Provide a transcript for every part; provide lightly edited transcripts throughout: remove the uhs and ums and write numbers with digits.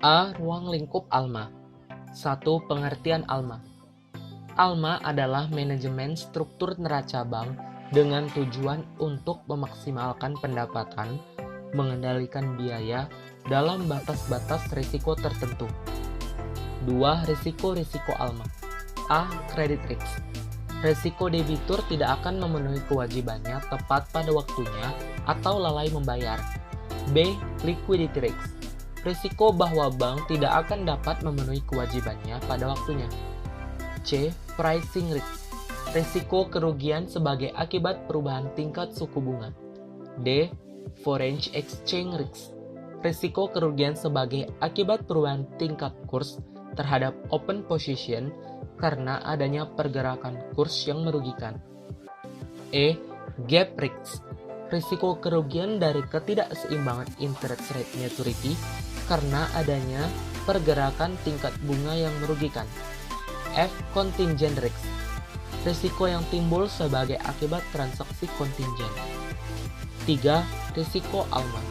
A. Ruang lingkup ALMA. 1. Pengertian ALMA. ALMA adalah manajemen struktur neraca bank dengan tujuan untuk memaksimalkan pendapatan, mengendalikan biaya dalam batas-batas risiko tertentu. 2. Risiko-risiko ALMA. A. Credit risk. Risiko debitur tidak akan memenuhi kewajibannya tepat pada waktunya atau lalai membayar. B. Liquidity risk. Risiko bahwa bank tidak akan dapat memenuhi kewajibannya pada waktunya. C. Pricing risk. Risiko kerugian sebagai akibat perubahan tingkat suku bunga. D. Foreign exchange risk. Risiko kerugian sebagai akibat perubahan tingkat kurs terhadap open position karena adanya pergerakan kurs yang merugikan. E. Gap risk. Risiko kerugian dari ketidakseimbangan interest rate maturity karena adanya pergerakan tingkat bunga yang merugikan. F. Contingent risk. Risiko yang timbul sebagai akibat transaksi kontingen. 3. Risiko ALMA.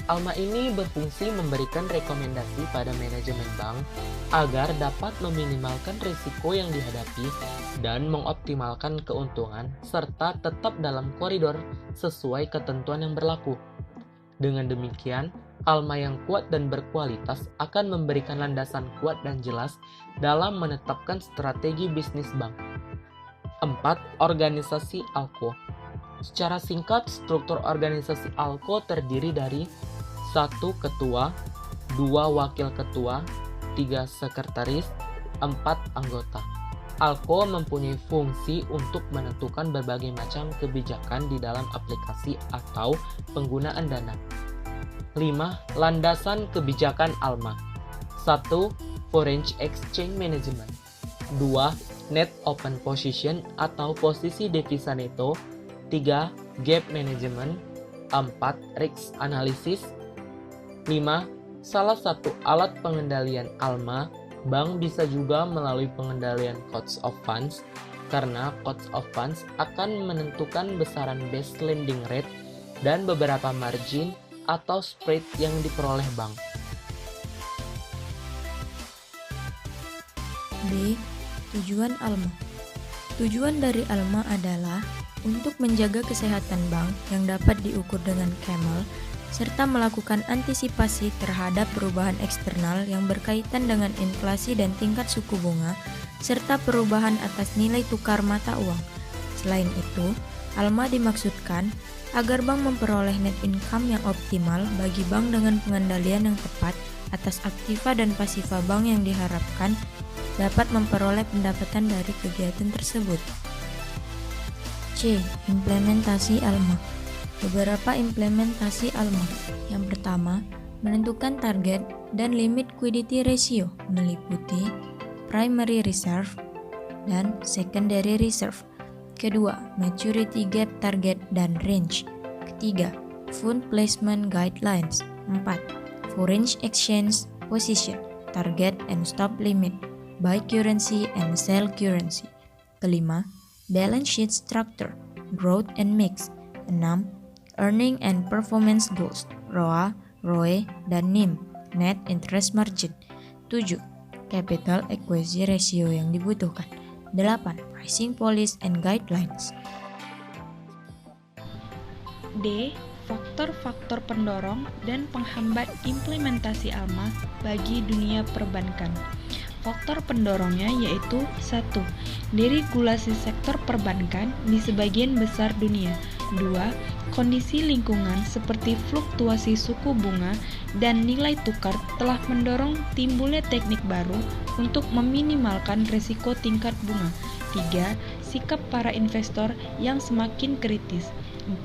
ALMA ini berfungsi memberikan rekomendasi pada manajemen bank agar dapat meminimalkan risiko yang dihadapi dan mengoptimalkan keuntungan serta tetap dalam koridor sesuai ketentuan yang berlaku. Dengan demikian, ALMA yang kuat dan berkualitas akan memberikan landasan kuat dan jelas dalam menetapkan strategi bisnis bank. 4. Organisasi ALCO. Secara singkat, struktur organisasi ALCO terdiri dari 1. Ketua, 2. Wakil ketua, 3. Sekretaris, 4. Anggota. ALCO mempunyai fungsi untuk menentukan berbagai macam kebijakan di dalam aplikasi atau penggunaan dana. 5. Landasan kebijakan ALMA. 1. Foreign exchange management. 2. Net open position atau posisi devisa neto. 3. Gap management. 4. Risk analysis. 5. Salah satu alat pengendalian ALMA, bank bisa juga melalui pengendalian cost of funds, karena cost of funds akan menentukan besaran base lending rate dan beberapa margin atau spread yang diperoleh bank. B. Tujuan ALMA. Tujuan dari ALMA adalah untuk menjaga kesehatan bank yang dapat diukur dengan CAMEL, serta melakukan antisipasi terhadap perubahan eksternal yang berkaitan dengan inflasi dan tingkat suku bunga, serta perubahan atas nilai tukar mata uang. Selain itu, ALMA dimaksudkan agar bank memperoleh net income yang optimal bagi bank dengan pengendalian yang tepat atas aktiva dan pasiva bank yang diharapkan dapat memperoleh pendapatan dari kegiatan tersebut. C. Implementasi ALMA. Beberapa implementasi ALMA. Yang pertama, menentukan target dan limit liquidity ratio meliputi primary reserve dan secondary reserve. Kedua, maturity gap target dan range. Ketiga, fund placement guidelines. 4. Foreign exchange position, target and stop limit, buy currency and sell currency. Kelima, balance sheet structure, growth and mix. 6. Earning and performance goals, ROA, ROE, dan NIM, net interest margin. 7. Capital adequacy ratio yang dibutuhkan. 8. Pricing policy and guidelines. D. Faktor-faktor pendorong dan penghambat implementasi ALMA bagi dunia perbankan. Faktor pendorongnya yaitu 1. Deregulasi sektor perbankan di sebagian besar dunia. 2. Kondisi lingkungan seperti fluktuasi suku bunga dan nilai tukar telah mendorong timbulnya teknik baru untuk meminimalkan risiko tingkat bunga. 3. Sikap para investor yang semakin kritis. 4.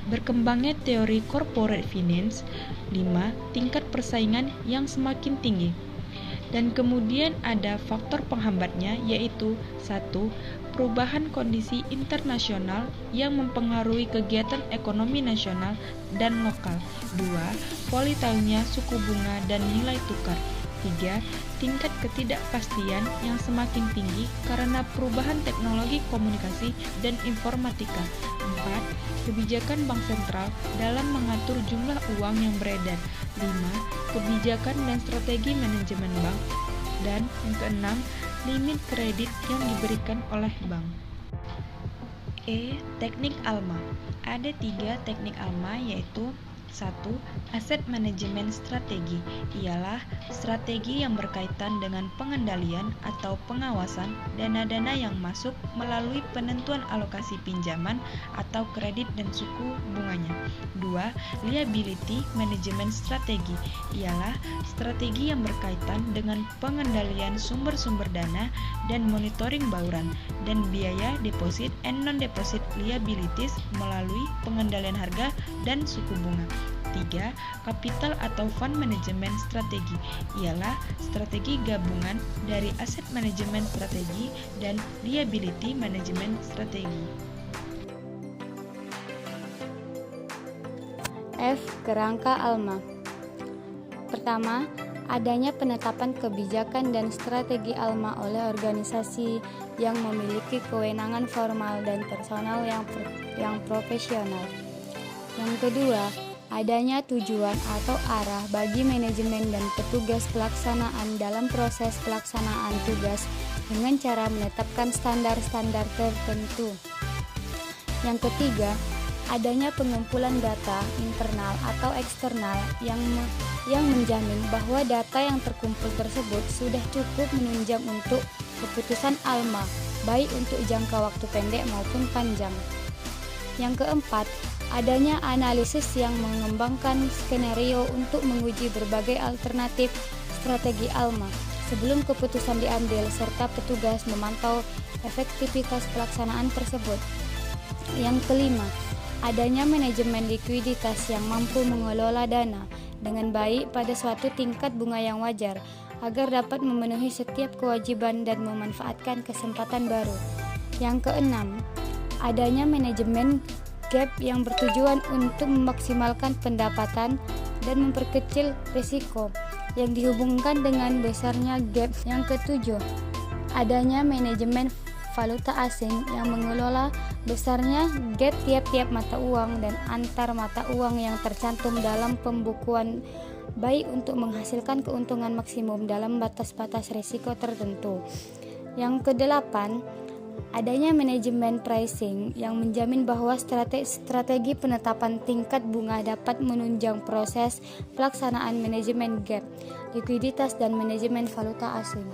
Berkembangnya teori corporate finance. 5. Tingkat persaingan yang semakin tinggi. Dan kemudian ada faktor penghambatnya yaitu 1. Perubahan kondisi internasional yang mempengaruhi kegiatan ekonomi nasional dan lokal. 2. Volatilnya suku bunga dan nilai tukar. 3. Tingkat ketidakpastian yang semakin tinggi karena perubahan teknologi komunikasi dan informatika. 4. Kebijakan bank sentral dalam mengatur jumlah uang yang beredar. 5. Kebijakan dan strategi manajemen bank. Dan yang keenam, limit kredit yang diberikan oleh bank. Teknik ALMA. Ada 3 teknik ALMA, yaitu 1. Aset manajemen strategi ialah strategi yang berkaitan dengan pengendalian atau pengawasan dana-dana yang masuk melalui penentuan alokasi pinjaman atau kredit dan suku bunganya. 2. Liability management strategi ialah strategi yang berkaitan dengan pengendalian sumber-sumber dana dan monitoring bauran dan biaya deposit and non-deposit liabilities melalui pengendalian harga dan suku bunga. 3. Capital atau fund management strategi ialah strategi gabungan dari aset manajemen strategi dan liability management strategi. Kerangka ALMA. Pertama, adanya penetapan kebijakan dan strategi ALMA oleh organisasi yang memiliki kewenangan formal dan personal yang profesional. Yang kedua, adanya tujuan atau arah bagi manajemen dan petugas pelaksanaan dalam proses pelaksanaan tugas dengan cara menetapkan standar-standar tertentu. Yang ketiga, adanya pengumpulan data internal atau eksternal yang menjamin bahwa data yang terkumpul tersebut sudah cukup menunjang untuk keputusan ALMA, baik untuk jangka waktu pendek maupun panjang. Yang keempat, adanya analisis yang mengembangkan skenario untuk menguji berbagai alternatif strategi ALMA sebelum keputusan diambil serta petugas memantau efektivitas pelaksanaan tersebut. Yang kelima, adanya manajemen likuiditas yang mampu mengelola dana dengan baik pada suatu tingkat bunga yang wajar agar dapat memenuhi setiap kewajiban dan memanfaatkan kesempatan baru. Yang keenam, adanya manajemen gap yang bertujuan untuk memaksimalkan pendapatan dan memperkecil risiko yang dihubungkan dengan besarnya gap. Yang ketujuh, adanya manajemen valuta asing yang mengelola besarnya gap tiap-tiap mata uang dan antar mata uang yang tercantum dalam pembukuan, baik untuk menghasilkan keuntungan maksimum dalam batas-batas risiko tertentu. Yang kedelapan, adanya manajemen pricing yang menjamin bahwa strategi penetapan tingkat bunga dapat menunjang proses pelaksanaan manajemen gap, likuiditas dan manajemen valuta asing.